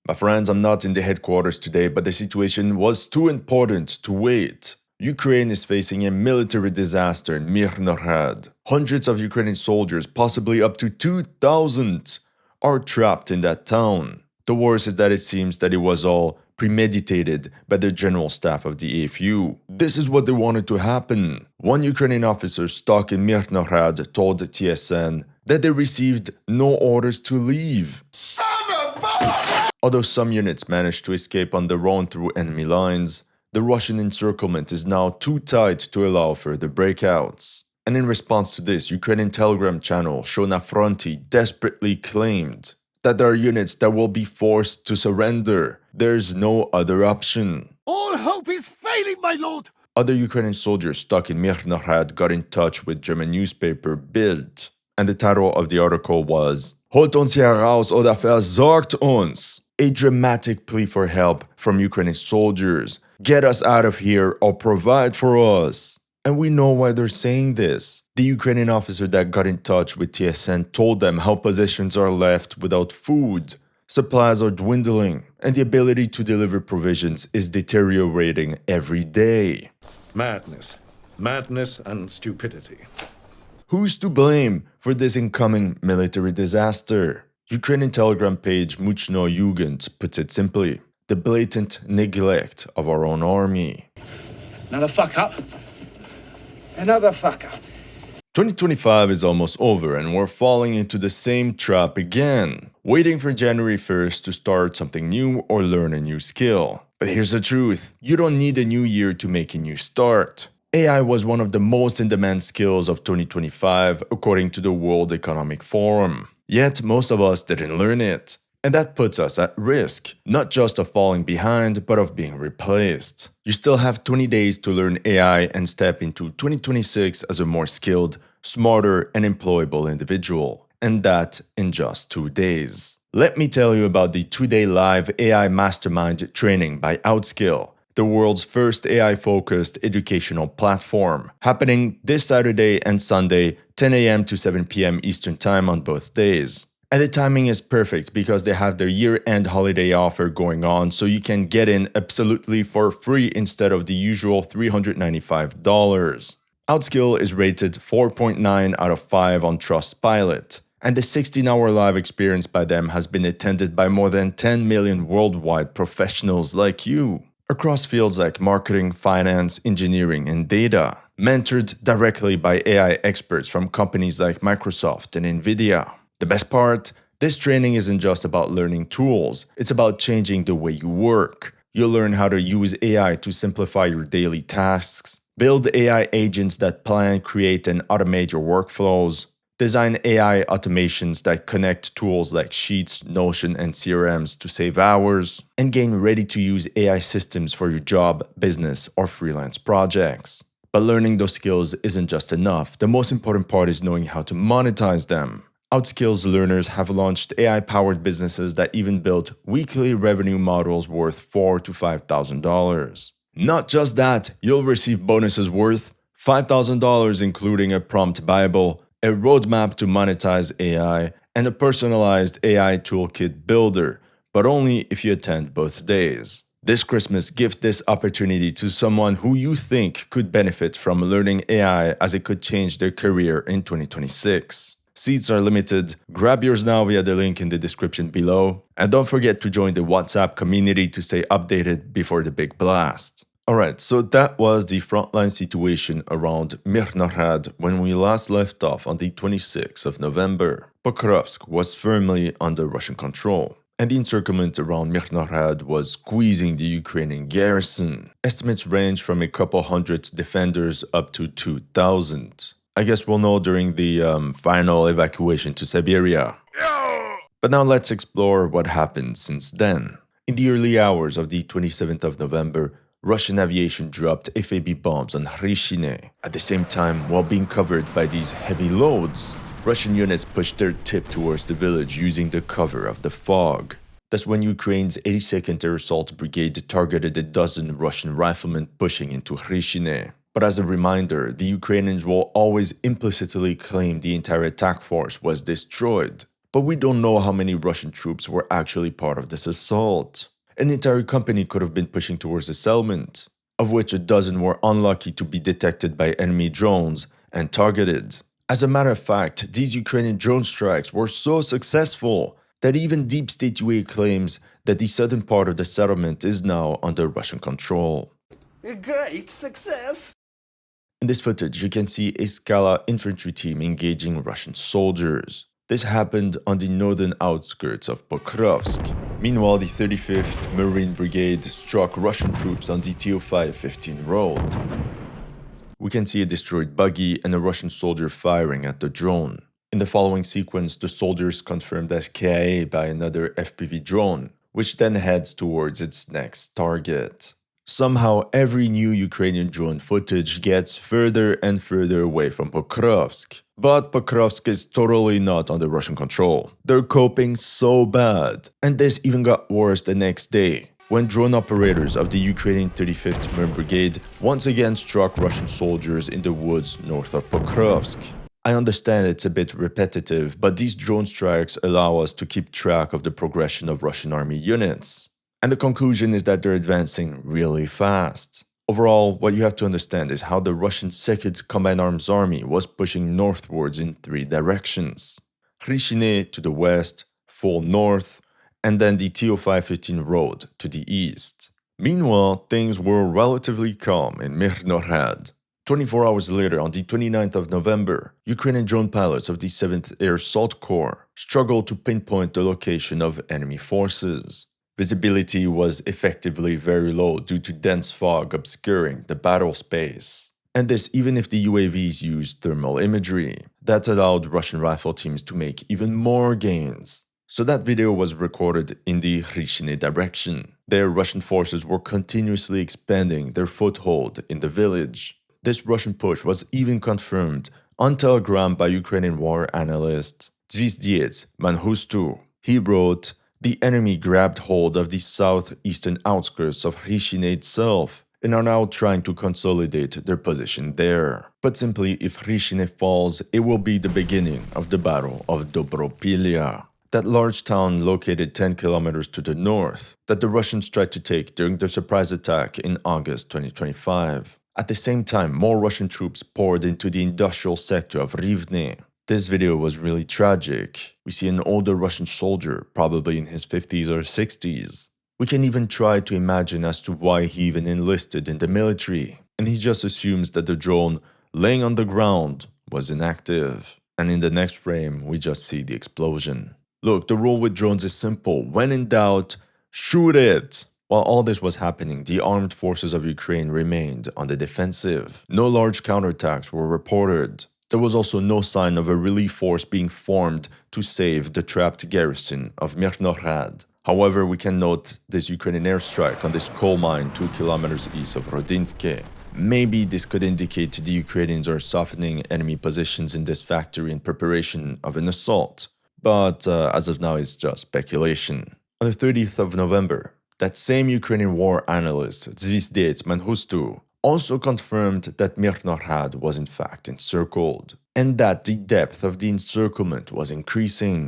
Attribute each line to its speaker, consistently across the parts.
Speaker 1: My friends, I'm not in the headquarters today, but the situation was too important to wait. Ukraine is facing a military disaster in Myrnohrad. Hundreds of Ukrainian soldiers, possibly up to 2,000, are trapped in that town. The worst is that it seems that it was all premeditated by the general staff of the AFU. This is what they wanted to happen. One Ukrainian officer stuck in Myrnohrad told TSN that they received no orders to leave. Although some units managed to escape on their own through enemy lines, the Russian encirclement is now too tight to allow further breakouts. And in response to this, Ukrainian Telegram channel Shona Fronti desperately claimed that there are units that will be forced to surrender. There's no other option.
Speaker 2: All hope is failing, my lord!
Speaker 1: Other Ukrainian soldiers stuck in Myrnohrad got in touch with German newspaper Bild, and the title of the article was "Holt uns hier raus oder versorgt uns," a dramatic plea for help from Ukrainian soldiers. Get us out of here or provide for us. And we know why they're saying this. The Ukrainian officer that got in touch with TSN told them how positions are left without food, supplies are dwindling, and the ability to deliver provisions is deteriorating every day.
Speaker 3: Madness. Madness and stupidity.
Speaker 1: Who's to blame for this incoming military disaster? Ukrainian Telegram page Muchno Jugend puts it simply: the blatant neglect of our own army.
Speaker 4: Another fuck up. Another fuck up.
Speaker 1: 2025 is almost over and we're falling into the same trap again, waiting for January 1st to start something new or learn a new skill. But here's the truth, you don't need a new year to make a new start. AI was one of the most in-demand skills of 2025 according to the World Economic Forum. Yet most of us didn't learn it. And that puts us at risk, not just of falling behind, but of being replaced. You still have 20 days to learn AI and step into 2026 as a more skilled, smarter, and employable individual. And that in just 2 days. Let me tell you about the 2-day live AI Mastermind training by Outskill, the world's first AI-focused educational platform, happening this Saturday and Sunday, 10 a.m. to 7 p.m. Eastern Time on both days. And the timing is perfect because they have their year-end holiday offer going on, so you can get in absolutely for free instead of the usual $395. Outskill is rated 4.9 out of 5 on Trustpilot, and the 16-hour live experience by them has been attended by more than 10 million worldwide professionals like you, across fields like marketing, finance, engineering, and data, mentored directly by AI experts from companies like Microsoft and Nvidia. The best part? This training isn't just about learning tools, it's about changing the way you work. You'll learn how to use AI to simplify your daily tasks, build AI agents that plan, create, and automate your workflows, design AI automations that connect tools like Sheets, Notion, and CRMs to save hours, and gain ready-to-use AI systems for your job, business, or freelance projects. But learning those skills isn't just enough. The most important part is knowing how to monetize them. Outskill's learners have launched AI-powered businesses that even built weekly revenue models worth $4,000 to $5,000. Not just that, you'll receive bonuses worth $5,000 including a prompt Bible, a roadmap to monetize AI, and a personalized AI toolkit builder, but only if you attend both days. This Christmas, gift this opportunity to someone who you think could benefit from learning AI as it could change their career in 2026. Seats are limited. Grab yours now via the link in the description below. And don't forget to join the WhatsApp community to stay updated before the big blast. Alright, so that was the frontline situation around Myrnohrad when we last left off on the 26th of November. Pokrovsk was firmly under Russian control, and the encirclement around Myrnohrad was squeezing the Ukrainian garrison. Estimates range from a couple hundred defenders up to 2,000. I guess we'll know during the final evacuation to Siberia. But now let's explore what happened since then. In the early hours of the 27th of November, Russian aviation dropped FAB bombs on Hryshine. At the same time, while being covered by these heavy loads, Russian units pushed their tip towards the village using the cover of the fog. That's when Ukraine's 82nd Air Assault Brigade targeted a dozen Russian riflemen pushing into Hryshine. But as a reminder, the Ukrainians will always implicitly claim the entire attack force was destroyed. but we don't know how many Russian troops were actually part of this assault. An entire company could have been pushing towards the settlement, of which a dozen were unlucky to be detected by enemy drones and targeted. As a matter of fact, these Ukrainian drone strikes were so successful that even Deep State UA claims that the southern part of the settlement is now under Russian control.
Speaker 2: A great success!
Speaker 1: In this footage, you can see a Scala infantry team engaging Russian soldiers. This happened on the northern outskirts of Pokrovsk. Meanwhile, the 35th Marine Brigade struck Russian troops on the TO5-15 road. We can see a destroyed buggy and a Russian soldier firing at the drone. In the following sequence, the soldier is confirmed as KIA by another FPV drone, which then heads towards its next target. Somehow, every new Ukrainian drone footage gets further and further away from Pokrovsk. But Pokrovsk is totally not under Russian control. They're coping so bad. And this even got worse the next day, when drone operators of the Ukrainian 35th Marine Brigade once again struck Russian soldiers in the woods north of Pokrovsk. I understand it's a bit repetitive, but these drone strikes allow us to keep track of the progression of Russian army units. And the conclusion is that they're advancing really fast. Overall, what you have to understand is how the Russian 2nd Combined Arms Army was pushing northwards in 3 directions. Hryshine to the west, full north, and then the TO5-15 road to the east. Meanwhile, things were relatively calm in Myrnohrad. 24 hours later, on the 29th of November, Ukrainian drone pilots of the 7th Air Assault Corps struggled to pinpoint the location of enemy forces. Visibility was effectively very low due to dense fog obscuring the battle space. And this even if the UAVs used thermal imagery. That allowed Russian rifle teams to make even more gains. So that video was recorded in the Hryshine direction. There, Russian forces were continuously expanding their foothold in the village. This Russian push was even confirmed on Telegram by Ukrainian war analyst Zvezdiets Manhustu. He wrote, "The enemy grabbed hold of the southeastern outskirts of Hryshine itself and are now trying to consolidate their position there. But simply, if Hryshine falls, it will be the beginning of the Battle of Dobropilya, that large town located 10 kilometers to the north that the Russians tried to take during their surprise attack in August 2025. At the same time, more Russian troops poured into the industrial sector of Rivne. This video was really tragic. We see an older Russian soldier, probably in his 50s or 60s. We can even try to imagine as to why he even enlisted in the military, and he just assumes that the drone laying on the ground was inactive. And in the next frame, we just see the explosion. Look, the rule with drones is simple. When in doubt, shoot it! While all this was happening, the armed forces of Ukraine remained on the defensive. No large counterattacks were reported. There was also no sign of a relief force being formed to save the trapped garrison of Myrnohrad. However, we can note this Ukrainian airstrike on this coal mine 2 kilometers east of Rodinske. Maybe this could indicate the Ukrainians are softening enemy positions in this factory in preparation of an assault. But as of now, it's just speculation. On the 30th of November, that same Ukrainian war analyst, Zvezdiets Manhustu, also confirmed that Myrnohrad was in fact encircled, and that the depth of the encirclement was increasing.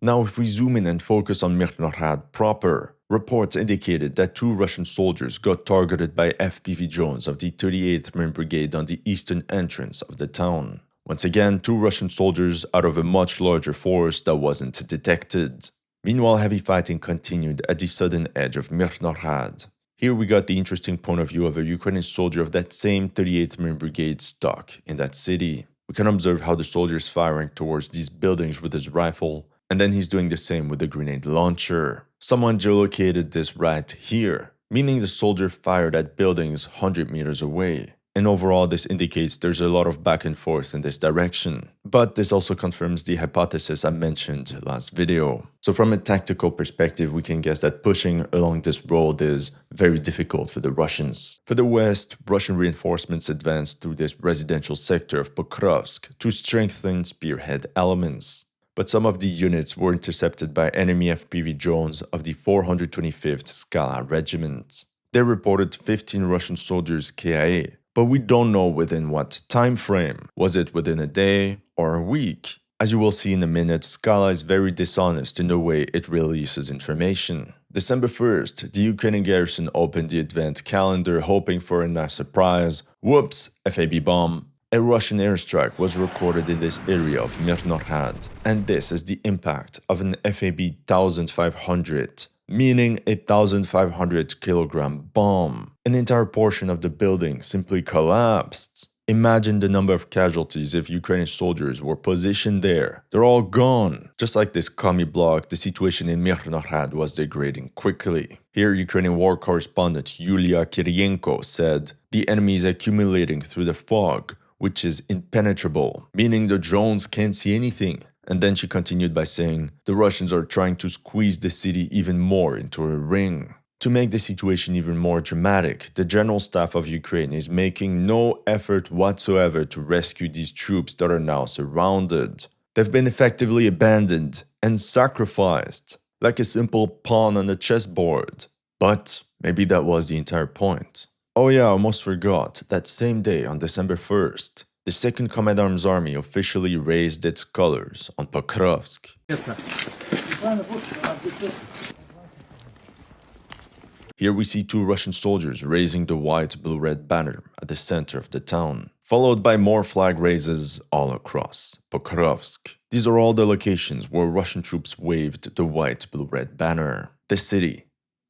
Speaker 1: Now, if we zoom in and focus on Myrnohrad proper, reports indicated that 2 Russian soldiers got targeted by FPV drones of the 38th Marine Brigade on the eastern entrance of the town. Once again, 2 Russian soldiers out of a much larger force that wasn't detected. Meanwhile, heavy fighting continued at the southern edge of Myrnohrad. Here we got the interesting point of view of a Ukrainian soldier of that same 38th Marine Brigade stuck in that city. We can observe how the soldier is firing towards these buildings with his rifle, and then he's doing the same with the grenade launcher. Someone geolocated this right here, meaning the soldier fired at buildings 100 meters away. And overall, this indicates there's a lot of back and forth in this direction. But this also confirms the hypothesis I mentioned last video. So from a tactical perspective, we can guess that pushing along this road is very difficult for the Russians. For the west, Russian reinforcements advanced through this residential sector of Pokrovsk to strengthen spearhead elements. But some of the units were intercepted by enemy FPV drones of the 425th Scala Regiment. They reported 15 Russian soldiers KIA. But we don't know within what time frame. Was it within a day or a week? As you will see in a minute, Scala is very dishonest in the way it releases information. December 1st, the Ukrainian garrison opened the advent calendar hoping for a nice surprise. Whoops, FAB bomb. A Russian airstrike was recorded in this area of Myrnohrad, and this is the impact of an FAB 1500, meaning a 1500 kilogram bomb. An entire portion of the building simply collapsed. Imagine the number of casualties if Ukrainian soldiers were positioned there. They're all gone. Just like this commie block, the situation in Myrnohrad was degrading quickly. Here, Ukrainian war correspondent Yulia Kirienko said, "The enemy is accumulating through the fog, which is impenetrable, meaning the drones can't see anything." And then she continued by saying, "The Russians are trying to squeeze the city even more into a ring." To make the situation even more dramatic, the general staff of Ukraine is making no effort whatsoever to rescue these troops that are now surrounded. They've been effectively abandoned and sacrificed, like a simple pawn on a chessboard. But maybe that was the entire point. Oh yeah, I almost forgot, that same day on December 1st, the 2nd Command Arms Army officially raised its colors on Pokrovsk. Here we see 2 Russian soldiers raising the white-blue-red banner at the center of the town, followed by more flag raises all across Pokrovsk. These are all the locations where Russian troops waved the white-blue-red banner. The city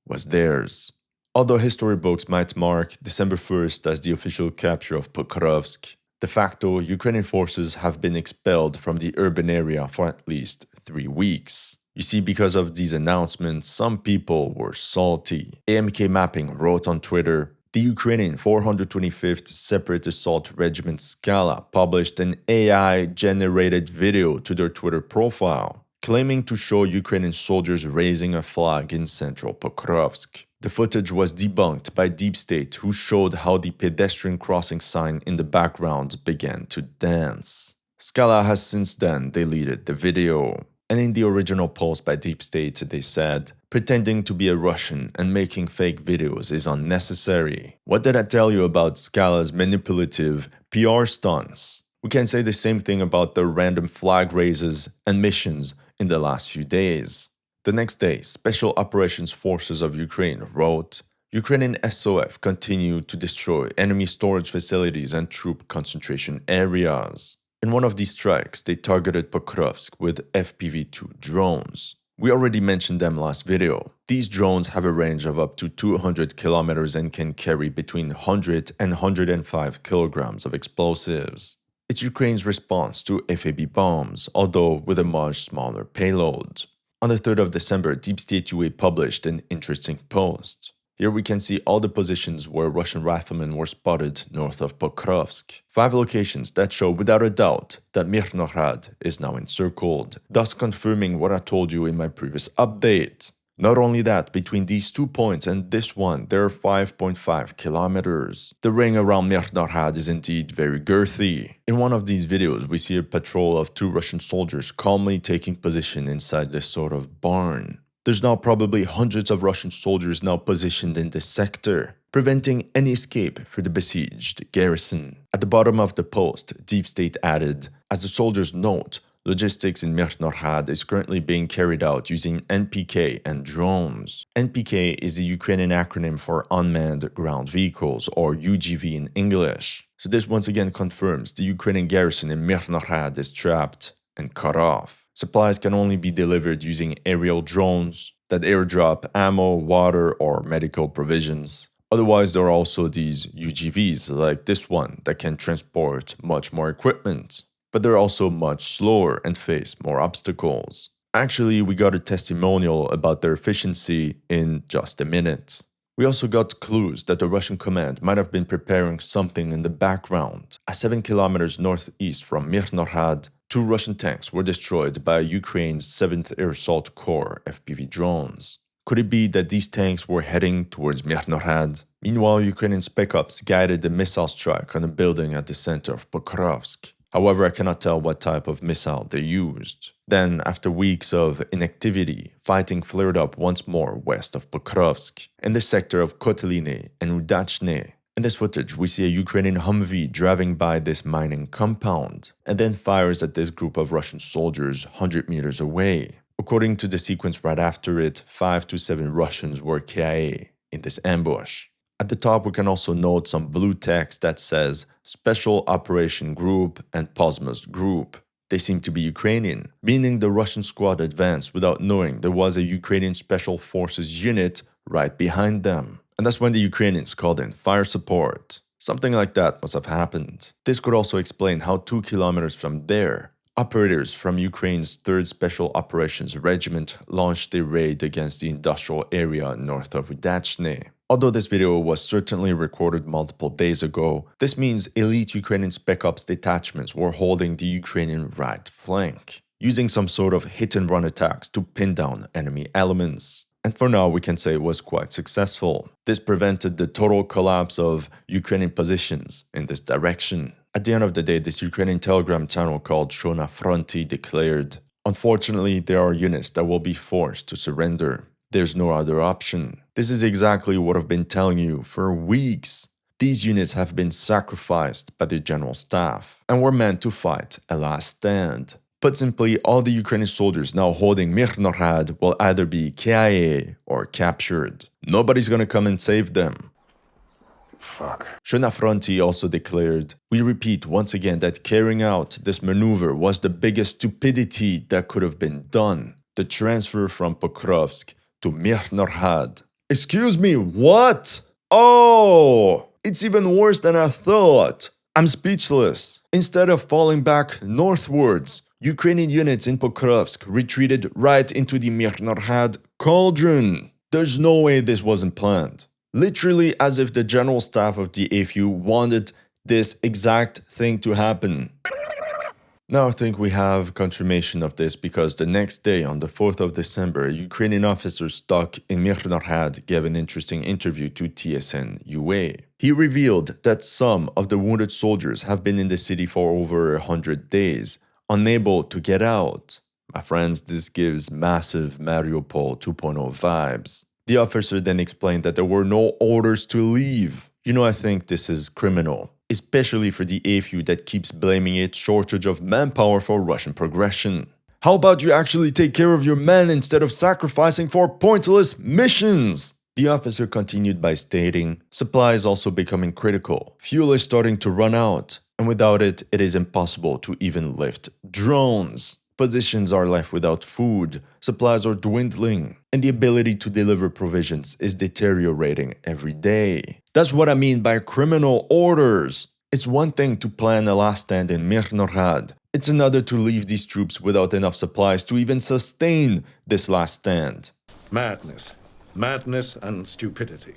Speaker 1: was theirs. Although history books might mark December 1st as the official capture of Pokrovsk, de facto, Ukrainian forces have been expelled from the urban area for at least 3 weeks. You see, because of these announcements, some people were salty. AMK Mapping wrote on Twitter, "The Ukrainian 425th Separate Assault Regiment Scala published an AI-generated video to their Twitter profile, claiming to show Ukrainian soldiers raising a flag in central Pokrovsk. The footage was debunked by Deep State, who showed how the pedestrian crossing sign in the background began to dance." Scala has since then deleted the video. And in the original post by Deep State, they said, "Pretending to be a Russian and making fake videos is unnecessary. What did I tell you about Scala's manipulative PR stunts?" We can say the same thing about the random flag raises and missions in the last few days. The next day, Special Operations Forces of Ukraine wrote, "Ukrainian SOF continued to destroy enemy storage facilities and troop concentration areas. In one of these strikes, they targeted Pokrovsk with FPV-2 drones. We already mentioned them last video. These drones have a range of up to 200 kilometers and can carry between 100 and 105 kilograms of explosives. It's Ukraine's response to FAB bombs, although with a much smaller payload." On the 3rd of December, Deep State UA published an interesting post. Here we can see all the positions where Russian riflemen were spotted north of Pokrovsk. 5 locations that show without a doubt that Myrnohrad is now encircled, thus confirming what I told you in my previous update. Not only that, between these 2 points and this one, there are 5.5 kilometers. The ring around Myrnohrad is indeed very girthy. In one of these videos, we see a patrol of 2 Russian soldiers calmly taking position inside this sort of barn. There's now probably hundreds of Russian soldiers now positioned in this sector, preventing any escape for the besieged garrison. At the bottom of the post, Deep State added, "As the soldiers note, logistics in Myrnohrad is currently being carried out using NPK and drones." NPK is the Ukrainian acronym for Unmanned Ground Vehicles, or UGV in English. So this once again confirms the Ukrainian garrison in Myrnohrad is trapped and cut off. Supplies can only be delivered using aerial drones that airdrop ammo, water, or medical provisions. Otherwise, there are also these UGVs like this one that can transport much more equipment, but they're also much slower and face more obstacles. Actually, we got a testimonial about their efficiency in just a minute. We also got clues that the Russian command might have been preparing something in the background. At 7 kilometers northeast from Myrnohrad, 2 Russian tanks were destroyed by Ukraine's 7th Air Assault Corps FPV drones. Could it be that these tanks were heading towards Myrnohrad? Meanwhile, Ukrainian Spec Ops guided a missile strike on a building at the center of Pokrovsk. However, I cannot tell what type of missile they used. Then, after weeks of inactivity, fighting flared up once more west of Pokrovsk, in the sector of Koteliny and Udachne. In this footage, we see a Ukrainian Humvee driving by this mining compound and then fires at this group of Russian soldiers 100 meters away. According to the sequence right after it, 5 to 7 Russians were KIA in this ambush. At the top, we can also note some blue text that says Special Operation Group and Posmas Group. They seem to be Ukrainian, meaning the Russian squad advanced without knowing there was a Ukrainian Special Forces unit right behind them. And that's when the Ukrainians called in fire support. Something like that must have happened. This could also explain how 2 kilometers from there, operators from Ukraine's 3rd Special Operations Regiment launched a raid against the industrial area north of Udachne. Although this video was certainly recorded multiple days ago, this means elite Ukrainian Spec Ops detachments were holding the Ukrainian right flank, using some sort of hit-and-run attacks to pin down enemy elements. And for now, we can say it was quite successful. This prevented the total collapse of Ukrainian positions in this direction. At the end of the day, this Ukrainian Telegram channel called Shona Fronti declared, "Unfortunately, there are units that will be forced to surrender. There's no other option." This is exactly what I've been telling you for weeks. These units have been sacrificed by the general staff and were meant to fight a last stand. Put simply, all the Ukrainian soldiers now holding Myrnohrad will either be KIA or captured. Nobody's gonna come and save them.
Speaker 2: Fuck.
Speaker 1: Shona Fronti also declared, "We repeat once again that carrying out this maneuver was the biggest stupidity that could have been done. The transfer from Pokrovsk to Myrnohrad." Excuse me, what? Oh, it's even worse than I thought. I'm speechless. Instead of falling back northwards, Ukrainian units in Pokrovsk retreated right into the Myrnohrad cauldron. There's no way this wasn't planned. Literally as if the general staff of the AFU wanted this exact thing to happen. Now I think we have confirmation of this because the next day, on the 4th of December, a Ukrainian officer stuck in Myrnohrad gave an interesting interview to TSN UA. He revealed that some of the wounded soldiers have been in the city for over 100 days, unable to get out. My friends, this gives massive Mariupol 2.0 vibes. The officer then explained that there were no orders to leave. You know, I think this is criminal, especially for the AFU that keeps blaming its shortage of manpower for Russian progression. How about you actually take care of your men instead of sacrificing for pointless missions? The officer continued by stating, supply is also becoming critical. Fuel is starting to run out, and without it, it is impossible to even lift drones. Positions are left without food, supplies are dwindling, and the ability to deliver provisions is deteriorating every day. That's what I mean by criminal orders. It's one thing to plan a last stand in Myrnohrad. It's another to leave these troops without enough supplies to even sustain this last stand.
Speaker 3: Madness. Madness and stupidity.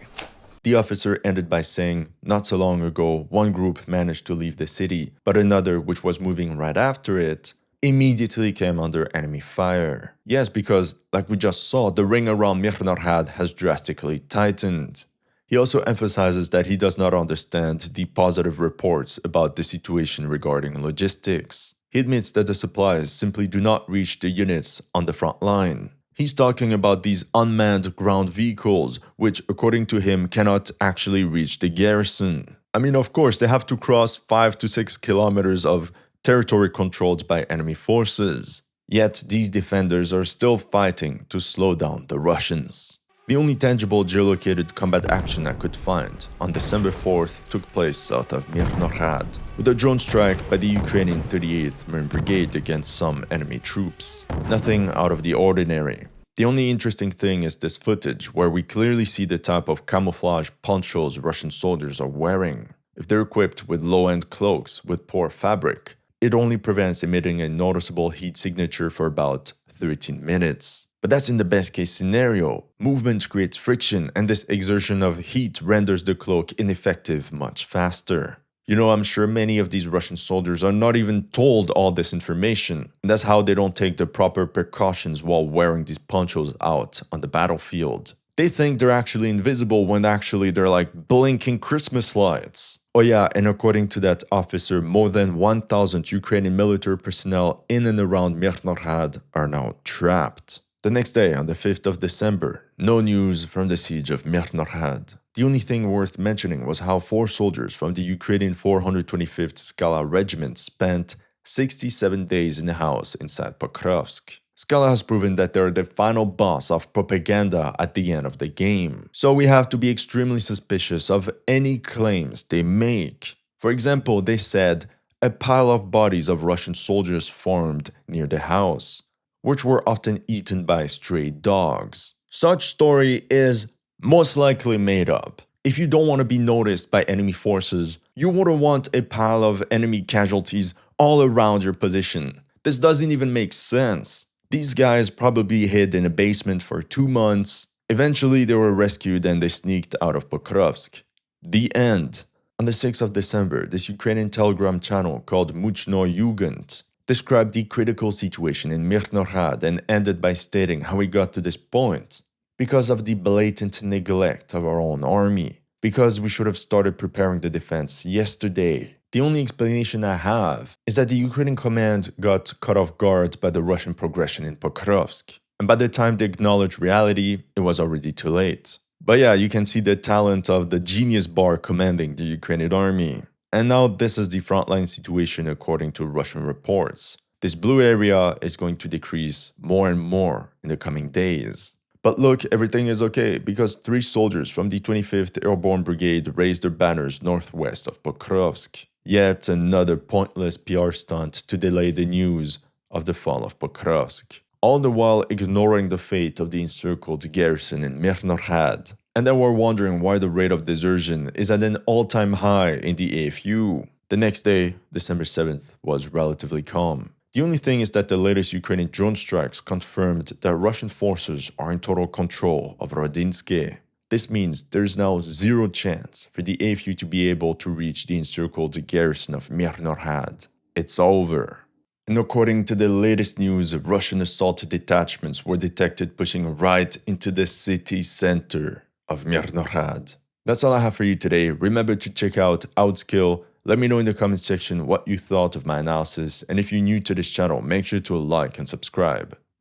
Speaker 1: The officer ended by saying, not so long ago, one group managed to leave the city, but another, which was moving right after it, immediately came under enemy fire. Yes, because, like we just saw, the ring around Myrnohrad has drastically tightened. He also emphasizes that he does not understand the positive reports about the situation regarding logistics. He admits that the supplies simply do not reach the units on the front line. He's talking about these unmanned ground vehicles, which, according to him, cannot actually reach the garrison. I mean, of course, they have to cross 5 to 6 kilometers of territory controlled by enemy forces. Yet, these defenders are still fighting to slow down the Russians. The only tangible geolocated combat action I could find on December 4th took place south of Myrnohrad, with a drone strike by the Ukrainian 38th Marine Brigade against some enemy troops. Nothing out of the ordinary. The only interesting thing is this footage, where we clearly see the type of camouflage ponchos Russian soldiers are wearing. If they're equipped with low-end cloaks with poor fabric, it only prevents emitting a noticeable heat signature for about 13 minutes. But that's in the best case scenario. Movement creates friction, and this exertion of heat renders the cloak ineffective much faster. You know, I'm sure many of these Russian soldiers are not even told all this information. And that's how they don't take the proper precautions while wearing these ponchos out on the battlefield. They think they're actually invisible when actually they're like blinking Christmas lights. Oh yeah, and according to that officer, more than 1,000 Ukrainian military personnel in and around Myrnohrad are now trapped. The next day, on the 5th of December, no news from the siege of Myrnohrad. The only thing worth mentioning was how 4 soldiers from the Ukrainian 425th Skala Regiment spent 67 days in a house inside Pokrovsk. Skala has proven that they're the final boss of propaganda at the end of the game, so we have to be extremely suspicious of any claims they make. For example, they said a pile of bodies of Russian soldiers formed near the house, which were often eaten by stray dogs. Such story is most likely made up. If you don't want to be noticed by enemy forces, you wouldn't want a pile of enemy casualties all around your position. This doesn't even make sense. These guys probably hid in a basement for 2 months. Eventually, they were rescued and they sneaked out of Pokrovsk. The end. On the 6th of December, this Ukrainian Telegram channel called Myrnohrad described the critical situation in Myrnohrad and ended by stating how we got to this point. Because of the blatant neglect of our own army. Because we should have started preparing the defense yesterday. The only explanation I have is that the Ukrainian command got caught off guard by the Russian progression in Pokrovsk. And by the time they acknowledged reality, it was already too late. But yeah, you can see the talent of the genius bar commanding the Ukrainian army. And now this is the frontline situation according to Russian reports. This blue area is going to decrease more and more in the coming days. But look, everything is okay because 3 soldiers from the 25th Airborne Brigade raised their banners northwest of Pokrovsk. Yet another pointless PR stunt to delay the news of the fall of Pokrovsk. All the while ignoring the fate of the encircled garrison in Myrnohrad. And then we're wondering why the rate of desertion is at an all-time high in the AFU. The next day, December 7th, was relatively calm. The only thing is that the latest Ukrainian drone strikes confirmed that Russian forces are in total control of Rodinsky. This means there's now zero chance for the AFU to be able to reach the encircled garrison of Myrnohrad. It's over. And according to the latest news, Russian assault detachments were detected pushing right into the city center of Myrnohrad. That's all I have for you today. Remember to check out Outskill. Let me know in the comment section what you thought of my analysis, and if you're new to this channel, make sure to like and subscribe.